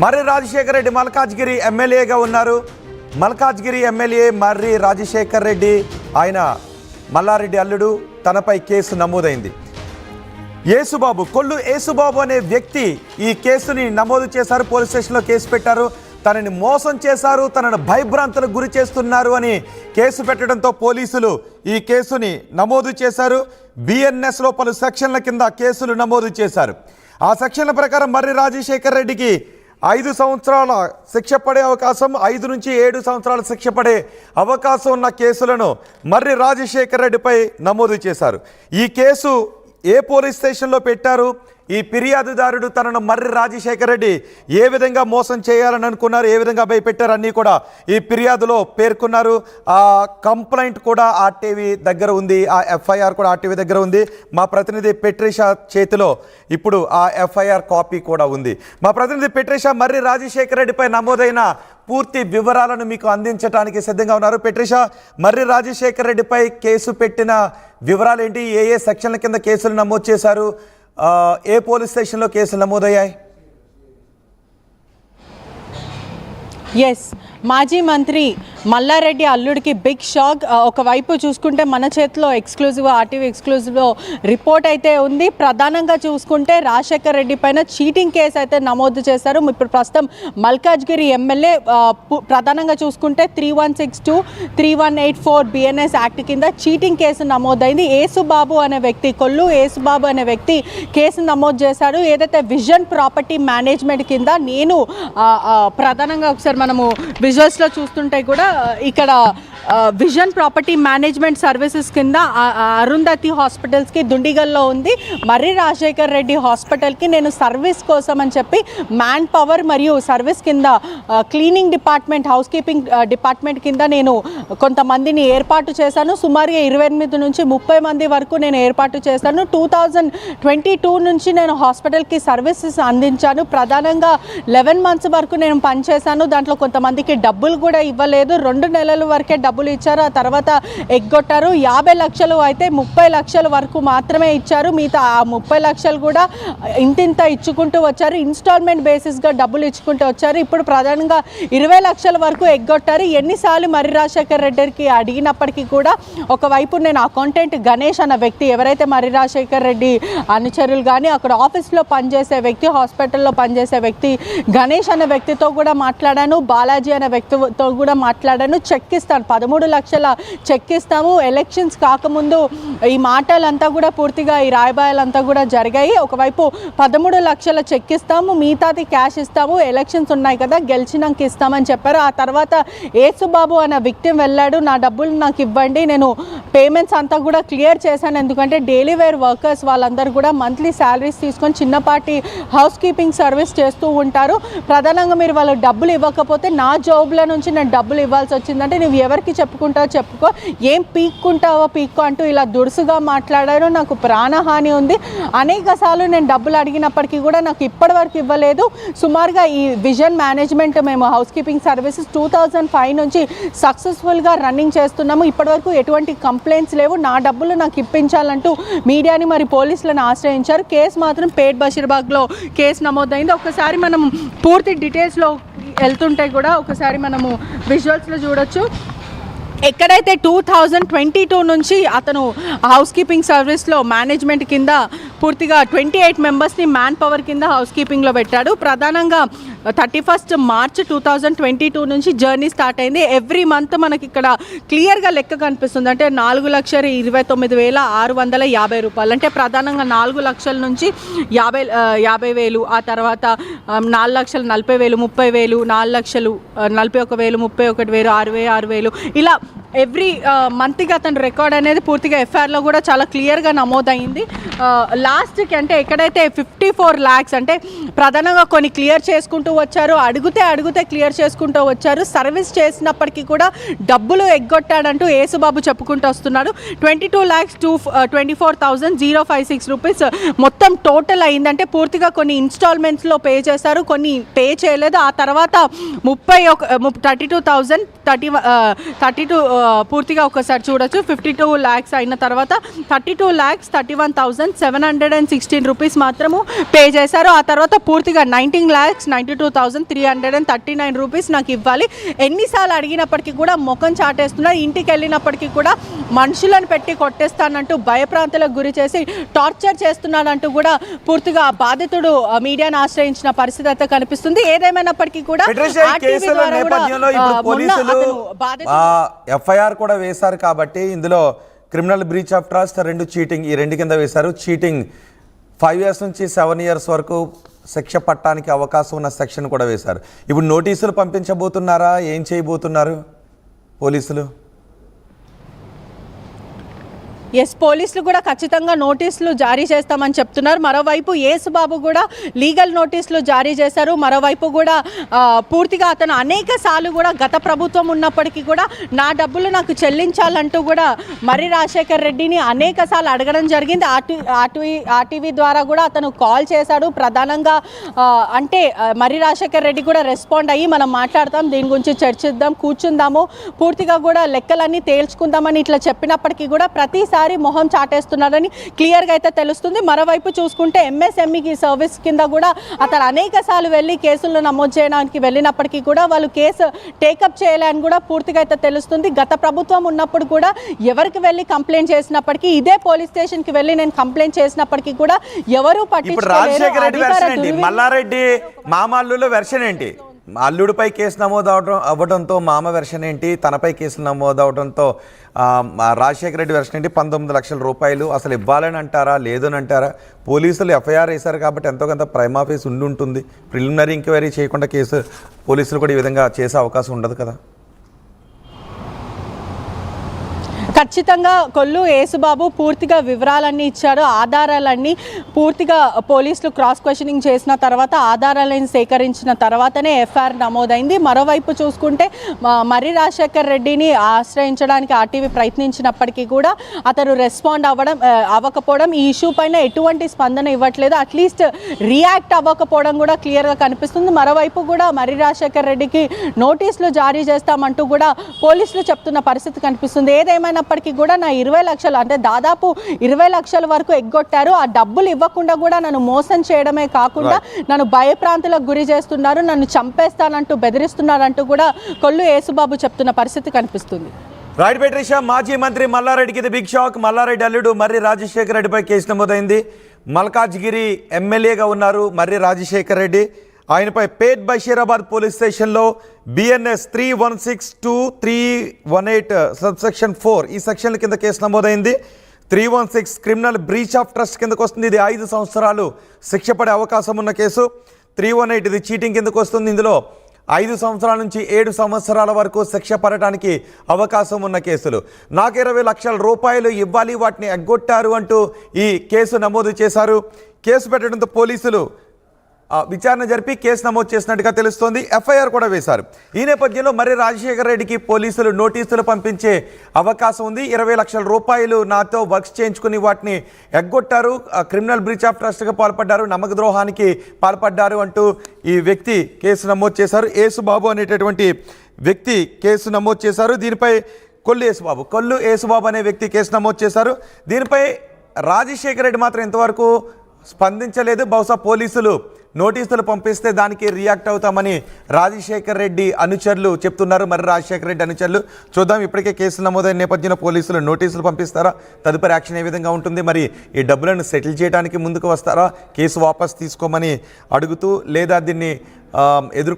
మర్రి రాజశేఖర్ రెడ్డి మల్కాజ్గిరి ఎమ్మెల్యేగా ఉన్నారు. మల్కాజ్గిరి ఎమ్మెల్యే మర్రి రాజశేఖర్ రెడ్డి, ఆయన మల్లారెడ్డి అల్లుడు, తనపై కేసు నమోదైంది. యేసుబాబు, కొల్లు యేసుబాబు అనే వ్యక్తి ఈ కేసుని నమోదు చేశారు. పోలీస్ స్టేషన్లో కేసు పెట్టారు. తనని మోసం చేశారు, తనను భయభ్రాంతులకు గురి చేస్తున్నారు అని కేసు పెట్టడంతో పోలీసులు ఈ కేసుని నమోదు చేశారు. బిఎన్ఎస్లో పలు సెక్షన్ల కింద కేసులు నమోదు చేశారు. ఆ సెక్షన్ల ప్రకారం మర్రి రాజశేఖర్ రెడ్డికి 5 సంవత్సరాల శిక్ష పడే అవకాశం, 5 నుంచి 7 సంవత్సరాల శిక్ష పడే అవకాశం ఉన్న కేసులను మర్రి రాజశేఖర్ రెడ్డిపై నమోదు చేశారు. ఈ కేసు ఏ పోలీస్ స్టేషన్లో పెట్టారు, ఈ ఫిర్యాదుదారుడు తనను మర్రి రాజశేఖర్ రెడ్డి ఏ విధంగా మోసం చేయాలని అనుకున్నారు, ఏ విధంగా భయపెట్టారు అన్నీ కూడా ఈ ఫిర్యాదులో పేర్కొన్నారు. ఆ కంప్లైంట్ కూడా ఆర్టీవీ దగ్గర ఉంది, ఆ ఎఫ్ఐఆర్ కూడా ఆర్టీవీ దగ్గర ఉంది. మా ప్రతినిధి పెట్రిషా చేతిలో ఇప్పుడు ఆ ఎఫ్ఐఆర్ కాపీ కూడా ఉంది. మా ప్రతినిధి పెట్రిషా మర్రి రాజశేఖర్ రెడ్డిపై నమోదైన పూర్తి వివరాలను మీకు అందించడానికి సిద్ధంగా ఉన్నారు. పెట్రిషా, మర్రి రాజశేఖర్ రెడ్డిపై కేసు పెట్టిన వివరాలు ఏంటి? ఏ ఏ సెక్షన్ల కింద కేసులు నమోదు చేశారు? ఏ పోలీస్ స్టేషన్లో కేసులు నమోదయ్యాయి? ఎస్, మాజీ మంత్రి మల్లారెడ్డి అల్లుడికి బిగ్ షాక్. ఒకవైపు చూసుకుంటే మన చేతిలో ఎక్స్క్లూజివ్, ఆర్టీవీ ఎక్స్క్లూజివ్లో రిపోర్ట్ అయితే ఉంది. ప్రధానంగా చూసుకుంటే రాజశేఖర్ రెడ్డి పైన చీటింగ్ కేసు అయితే నమోదు చేశారు. ఇప్పుడు ప్రస్తుతం మల్కాజ్గిరి ఎమ్మెల్యే ప్రధానంగా చూసుకుంటే 3162, 3184 బిఎన్ఎస్ యాక్ట్ కింద చీటింగ్ కేసు నమోదైంది. యేసుబాబు అనే వ్యక్తి, కొల్లు యేసుబాబు అనే వ్యక్తి కేసు నమోదు చేశారు. ఏదైతే విజన్ ప్రాపర్టీ మేనేజ్మెంట్ కింద నేను ప్రధానంగా ఒకసారి మనము విజువల్స్లో చూస్తుంటే కూడా ఇక్కడ విజన్ ప్రాపర్టీ మేనేజ్మెంట్ సర్వీసెస్ కింద అరుంధతి హాస్పిటల్స్కి దుండిగల్లో ఉంది. మర్రి రాజశేఖర్ రెడ్డి హాస్పిటల్కి నేను సర్వీస్ కోసం అని చెప్పి మ్యాన్ పవర్ మరియు సర్వీస్ కింద cleaning department, house keeping department కింద నేను కొంతమందిని ఏర్పాటు చేశాను. సుమారుగా 28 నుంచి 30 మంది వరకు నేను ఏర్పాటు చేశాను. 2022 నుంచి నేను హాస్పిటల్కి సర్వీసెస్ అందించాను. ప్రధానంగా 11 మంత్స్ వరకు నేను పనిచేశాను. దాంట్లో కొంతమందికి డబ్బులు కూడా ఇవ్వలేదు. 2 నెలల వరకే డబ్బులు ఇచ్చారు, ఆ తర్వాత ఎగ్గొట్టారు. 50 లక్షలు అయితే 30 లక్షల వరకు మాత్రమే ఇచ్చారు. మిగతా ఆ 30 లక్షలు కూడా ఇంతింత ఇచ్చుకుంటూ వచ్చారు. ఇన్స్టాల్మెంట్ బేసిస్గా డబ్బులు ఇచ్చుకుంటూ వచ్చారు. ఇప్పుడు ప్రధానంగా 20 లక్షల వరకు ఎగ్గొట్టారు. ఎన్నిసార్లు మర్రి రాజశేఖర్ రెడ్డికి అడిగినప్పటికీ కూడా ఒకవైపు నేను అకౌంటెంట్ గణేష్ అన్న వ్యక్తి, ఎవరైతే మర్రి రాజశేఖర్ రెడ్డి అనుచరులు కానీ అక్కడ ఆఫీస్లో పనిచేసే వ్యక్తి, హాస్పిటల్లో పనిచేసే వ్యక్తి గణేష్ అనే వ్యక్తితో కూడా మాట్లాడాను. బాలాజీ అనే వ్యక్తితో కూడా మాట్లాడాను. చెక్ ఇస్తాను, 13 లక్షల చెక్ ఇస్తాము. ఎలక్షన్స్ కాకముందు ఈ మాటలంతా కూడా పూర్తిగా ఈ రాయబారాలంతా కూడా జరిగాయి. ఒకవైపు 13 లక్షల చెక్ ఇస్తాము, మిగతాది క్యాష్ ఇస్తాము, ఎలక్షన్స్ ఉన్నాయి కదా గెలిచినాక ఇస్తామని చెప్పారు. ఆ తర్వాత యేసుబాబు అనే విక్టిమ్ వెళ్ళాడు, నా డబ్బులు నాకు ఇవ్వండి, నేను పేమెంట్స్ అంతా కూడా క్లియర్ చేశాను. ఎందుకంటే డైలీ వేర్ వర్కర్స్ వాళ్ళందరూ కూడా మంత్లీ శాలరీస్ తీసుకొని చిన్నపాటి హౌస్ కీపింగ్ సర్వీస్ చేస్తూ ఉంటారు. ప్రధానంగా మీరు వాళ్ళకి డబ్బులు ఇవ్వకపోతే నా జాబ్ల నుంచి నేను డబ్బులు ఇవ్వాల్సి వచ్చిందంటే నువ్వు ఎవరికి చెప్పుకుంటావో చెప్పుకో, ఏం పీక్కుంటావో పీక్కో అంటూ ఇలా దురుసుగా మాట్లాడారు. నాకు ప్రాణహాని ఉంది. అనేక సార్లు నేను డబ్బులు అడిగినప్పటికీ కూడా నాకు ఇప్పటివరకు ఇవ్వలేదు. సుమారుగా ఈ విజన్ మేనేజ్మెంట్ మేము హౌస్ కీపింగ్ సర్వీసెస్ 2005 నుంచి సక్సెస్ఫుల్గా రన్నింగ్ చేస్తున్నాము. ఇప్పటివరకు ఎటువంటి కంప్లైంట్స్ లేవు. నా డబ్బులు నాకు ఇప్పించాలంటూ మీడియాని మరి పోలీసులను ఆశ్రయించారు. కేసు మాత్రం పేట్ బషీర్బాగ్లో కేసు నమోదైంది. ఒకసారి మనం పూర్తి డీటెయిల్స్లో వెళ్తుంటే కూడా ఒకసారి మనము విజువల్స్లో చూడొచ్చు. ఎక్కడైతే 2022 నుంచి అతను హౌస్ కీపింగ్ సర్వీస్లో మేనేజ్మెంట్ కింద పూర్తిగా 28 మెంబర్స్ని మ్యాన్ పవర్ కింద హౌస్ కీపింగ్లో పెట్టాడు. ప్రధానంగా 31 మార్చ్ 2022 నుంచి జర్నీ స్టార్ట్ అయింది. ఎవ్రీ మంత్ మనకి ఇక్కడ క్లియర్గా లెక్క కనిపిస్తుంది. అంటే 4,29,650 రూపాయలు. అంటే ప్రధానంగా 4 లక్షల నుంచి 50,000, ఆ తర్వాత 4,40,000, 30,000, 4,41,000, 31,000, 66,000 ఇలా ఎవ్రీ మంత్కి అతని రికార్డ్ అనేది పూర్తిగా ఎఫ్ఐఆర్లో కూడా చాలా క్లియర్గా నమోదైంది. లాస్ట్కి అంటే ఎక్కడైతే 54 lakhs అంటే ప్రధానంగా కొన్ని క్లియర్ చేసుకుంటూ వచ్చారు, అడిగితే క్లియర్ చేసుకుంటూ వచ్చారు. సర్వీస్ చేసినప్పటికీ కూడా డబ్బులు ఎగ్గొట్టాడంటూ యేసుబాబు చెప్పుకుంటూ వస్తున్నాడు. 22,24,056 రూపీస్ మొత్తం టోటల్ అయిందంటే పూర్తిగా కొన్ని ఇన్స్టాల్మెంట్స్లో పే చేశారు, కొన్ని పే చేయలేదు. ఆ తర్వాత 32,032 పూర్తిగా ఒకసారి చూడొచ్చు. 52 lakhs అయిన తర్వాత 32,31,716 రూపీస్ మాత్రము పే చేశారు. ఆ తర్వాత పూర్తిగా 19,92,339 రూపీస్ నాకు ఇవ్వాలి. ఎన్నిసార్లు అడిగినప్పటికీ కూడా ముఖం చాటేస్తున్నారు. ఇంటికి వెళ్ళినప్పటికీ కూడా మనుషులను పెట్టి కొట్టేస్తానంటూ భయప్రాంతాలకు గురి చేసి టార్చర్ చేస్తున్నాడంటూ కూడా పూర్తిగా బాధితుడు మీడియాను ఆశ్రయించిన పరిస్థితి అయితే కనిపిస్తుంది. ఏదేమైనప్పటికీ కూడా ఎఫ్ఐఆర్ కూడా వేశారు కాబట్టి ఇందులో criminal breach of trust, cheating, ఈ రెండు కింద వేశారు. చీటింగ్ 5 years నుంచి 7 years వరకు శిక్ష పట్టడానికి అవకాశం ఉన్న సెక్షన్ కూడా వేశారు. ఇప్పుడు నోటీసులు పంపించబోతున్నారా? ఏం చేయబోతున్నారు పోలీసులు? ఎస్, పోలీసులు కూడా ఖచ్చితంగా నోటీసులు జారీ చేస్తామని చెప్తున్నారు. మరోవైపు యేసుబాబు కూడా లీగల్ నోటీసులు జారీ చేశారు. మరోవైపు కూడా పూర్తిగా అతను అనేక సార్లు కూడా గత ప్రభుత్వం ఉన్నప్పటికీ కూడా నా డబ్బులు నాకు చెల్లించాలంటూ కూడా మర్రి రాజశేఖర్ రెడ్డిని అనేక సార్లు అడగడం జరిగింది. ఆర్టీవీ ద్వారా కూడా అతను కాల్ చేశాడు. ప్రధానంగా అంటే మర్రి రాజశేఖర్ రెడ్డి కూడా రెస్పాండ్ అయ్యి మనం మాట్లాడతాం, దీని గురించి చర్చిద్దాం, కూర్చుందాము, పూర్తిగా కూడా లెక్కలన్నీ తేల్చుకుందామని ఇట్లా చెప్పినప్పటికీ కూడా ప్రతిసారి మొహం చాటేస్తున్నారని క్లియర్గా అయితే తెలుస్తుంది. మరోవైపు చూసుకుంటే ఎంఎస్ఎంఈకి సర్వీస్ కింద కూడా అతను అనేక సార్లు వెళ్ళి కేసులను నమోదు చేయడానికి వెళ్ళినప్పటికీ కూడా వాళ్ళు కేసు టేకప్ చేయలేని కూడా పూర్తిగా అయితే తెలుస్తుంది. గత ప్రభుత్వం ఉన్నప్పుడు కూడా ఎవరికి వెళ్ళి కంప్లైంట్ చేసినప్పటికీ, ఇదే పోలీస్ స్టేషన్కి వెళ్ళి నేను కంప్లైంట్ చేసినప్పటికీ కూడా ఎవరు పట్టించుకోలేరు. మల్లారెడ్డి మామల్లులో వెర్షన్ ఏంటి? అల్లుడిపై కేసు నమోదు అవ్వడంతో మామ వెర్షన్ ఏంటి, తనపై కేసులు నమోదు అవడంతో రాజశేఖర రెడ్డి వెర్షన్ ఏంటి? 19 లక్షల రూపాయలు అసలు ఇవ్వాలని అంటారా, లేదని అంటారా? పోలీసులు ఎఫ్ఐఆర్ వేశారు కాబట్టి ఎంతో కొంత ప్రైమ్ ఆఫీస్ ఉండి ఉంటుంది. ప్రిలిమినరీ ఎంక్వైరీ చేయకుండా కేసు పోలీసులు కూడా ఈ విధంగా చేసే అవకాశం ఉండదు కదా. ఖచ్చితంగా కొల్లు యేసుబాబు పూర్తిగా వివరాలన్నీ ఇచ్చాడు. ఆధారాలన్నీ పూర్తిగా పోలీసులు క్రాస్ క్వశ్చనింగ్ చేసిన తర్వాత ఆధారాలను సేకరించిన తర్వాతనే ఎఫ్ఐఆర్ నమోదైంది. మరోవైపు చూసుకుంటే మర్రి రాజశేఖర్ రెడ్డిని ఆశ్రయించడానికి ఆర్టీవీ ప్రయత్నించినప్పటికీ కూడా అతను రెస్పాండ్ అవ్వకపోవడం, ఈ ఇష్యూ పైన ఎటువంటి స్పందన ఇవ్వట్లేదు, అట్లీస్ట్ రియాక్ట్ అవ్వకపోవడం కూడా క్లియర్గా కనిపిస్తుంది. మరోవైపు కూడా మర్రి రాజశేఖర్ రెడ్డికి నోటీసులు జారీ చేస్తామంటూ కూడా పోలీసులు చెప్తున్న పరిస్థితి కనిపిస్తుంది. ఏదేమైనా కూడా నా 20 లక్షలు అంటే దాదాపు 20 లక్షల వరకు ఎగ్గొట్టారు. ఆ డబ్బులు ఇవ్వకుండా కూడా నన్ను మోసం చేయడమే కాకుండా నన్ను భయప్రాంతులకు గురి చేస్తున్నారు, నన్ను చంపేస్తానంటూ బెదిరిస్తున్నారంటూ కూడా కొల్లు యేసుబాబు చెప్తున్న పరిస్థితి కనిపిస్తుంది. రైట్ బెట్రిషా, మాజీ మంత్రి మల్లారెడ్డికి ఇది బిగ్ షాక్. మల్లారెడ్డి అల్లుడు మర్రి రాజశేఖర రెడ్డిపై కేసు నమోదైంది. మల్కాజ్గిరి ఎమ్మెల్యేగా ఉన్నారు మర్రి రాజశేఖర రెడ్డి. ఆయనపై పేట్ బషీరాబాద్ పోలీస్ స్టేషన్లో బిఎన్ఎస్ 3162318 సబ్సెక్షన్ 4 ఈ సెక్షన్ల కింద కేసు నమోదైంది. 316 క్రిమినల్ బ్రీచ్ ఆఫ్ ట్రస్ట్ కిందకు వస్తుంది. ఇది 5 సంవత్సరాలు శిక్ష పడే అవకాశం ఉన్న కేసు. 318 ఇది చీటింగ్ కిందకు వస్తుంది. ఇందులో 5 సంవత్సరాల నుంచి 7 సంవత్సరాల వరకు శిక్ష పడటానికి అవకాశం ఉన్న కేసులు. నాకు 20 లక్షల రూపాయలు ఇవ్వాలి, వాటిని ఎగ్గొట్టారు అంటూ ఈ కేసు నమోదు చేశారు. కేసు పెట్టడంతో పోలీసులు విచారణ జరిపి కేసు నమోదు చేసినట్టుగా తెలుస్తోంది. ఎఫ్ఐఆర్ కూడా వేశారు. ఈ నేపథ్యంలో మర్రి రాజశేఖర రెడ్డికి పోలీసులు నోటీసులు పంపించే అవకాశం ఉంది. 20 లక్షల రూపాయలు నాతో వర్క్స్ చేయించుకుని వాటిని ఎగ్గొట్టారు, క్రిమినల్ బ్రీచ్ ఆఫ్ ట్రస్ట్గా పాల్పడ్డారు, నమ్మక ద్రోహానికి పాల్పడ్డారు అంటూ ఈ వ్యక్తి కేసు నమోదు చేశారు. యేసుబాబు అనేటటువంటి వ్యక్తి కేసు నమోదు చేశారు. దీనిపై కొల్లు యేసుబాబు అనే వ్యక్తి కేసు నమోదు చేశారు. దీనిపై రాజశేఖర రెడ్డి మాత్రం ఇంతవరకు స్పందించలేదు. బహుశా పోలీసులు నోటీసులు పంపిస్తే దానికి రియాక్ట్ అవుతామని రాజశేఖర్ రెడ్డి అనుచరులు చెప్తున్నారు. మరి రాజశేఖర రెడ్డి అనుచరులు చూద్దాం. ఇప్పటికే కేసులు నమోదైన నేపథ్యంలో పోలీసులు నోటీసులు పంపిస్తారా, తదుపరి యాక్షన్ ఏ విధంగా ఉంటుంది, మరి ఈ డబ్బులను సెటిల్ చేయడానికి ముందుకు వస్తారా, కేసు వాపస్ తీసుకోమని అడుగుతూ, లేదా దీన్ని ఎదుర్కొ